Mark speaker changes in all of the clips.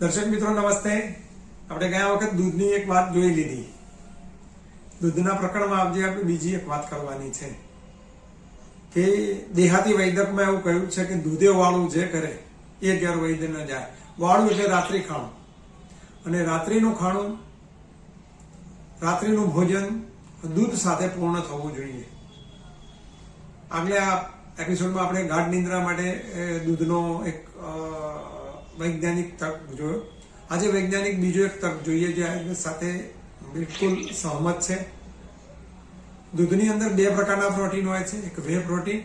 Speaker 1: દર્શક મિત્રો નમસ્તે। આપણે ગયા વખત દૂધની એક વાત જોઈ લીધી। દૂધના પ્રકરણમાં આજે આપણે બીજી એક વાત કરવાની છે કે દેહાતી વૈદકમાં એવું કહ્યું છે કે દૂધે વાળું જે કરે એ ઘેર વૈદ્ય ન જાય। વાળું એટલે રાત્રિ ખાણું, અને રાત્રિનું ખાણું, રાત્રિનું ભોજન દૂધ સાથે પૂર્ણ થવું જોઈએ। આગલા એપિસોડમાં આપણે ગાઢ નિંદ્રા માટે દૂધનો એક વૈજ્ઞાનિક તર્ક જોયો। આજે વૈજ્ઞાનિક બીજો એક તર્ક જોઈએ જે આયુર્વેદ સાથે બિલકુલ સહમત છે। દૂધની અંદર બે પ્રકારના પ્રોટીન હોય છે, એક વે પ્રોટીન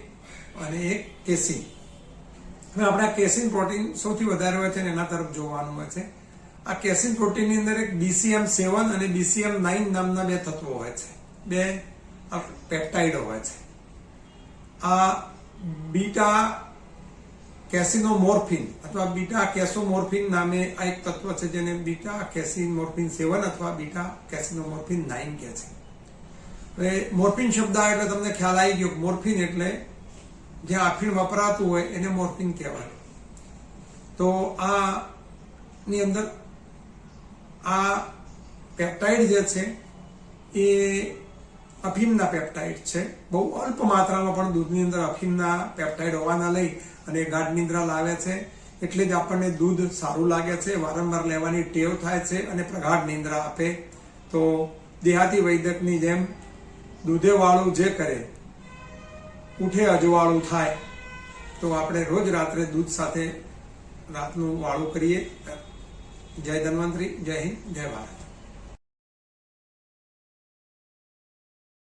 Speaker 1: અને એક કેસીન। હવે આપણે આ કેસીન પ્રોટીન સૌથી વધારે હોય છે અને એના તરફ જોવાનું હોય છે। આ કેસીન પ્રોટીનની અંદર એક BCM7 અને BCM9 નામના બે તત્વો હોય છે, બે પેપ્ટાઇડ હોય છે। આ બીટા કેસિનોમોર્ફિન અથવા બીટા કેસોમોર્ફિન નામે આ એક તત્વ છે જેને બીટા કેસિનોમોર્ફિન 7 અથવા બીટા કેસિનોમોર્ફિન 9 કહે છે। હવે મોર્ફિન શબ્દ એટલે તમને ખ્યાલ આવી ગયો, મોર્ફિન એટલે જે આફીણ વપરાતું હોય એને મોર્ફિન કહેવાય। તો આ ની અંદર આ પેપ્ટાઇડ જે છે એ અફીમના પેપ્ટાઇડ છે। બહુ અલ્પ માત્રામાં પણ દૂધની અંદર અફીમના પેપ્ટાઇડ હોવાના લઈ અને ગાઢ નિંદ્રા લાવે છે, એટલે જ આપણને દૂધ સારું લાગે છે, વારંવાર લેવાની ટેવ થાય છે અને પ્રગાઢ નિંદ્રા આપે। તો દેહાતી વૈદકની જેમ દૂધે વાળું જે કરે ઉઠે અજવાળું થાય। તો આપણે રોજ રાત્રે દૂધ સાથે રાતનું વાળું કરીએ। જય ધન્વંતરી, જય હિન્દ, જય ભારત।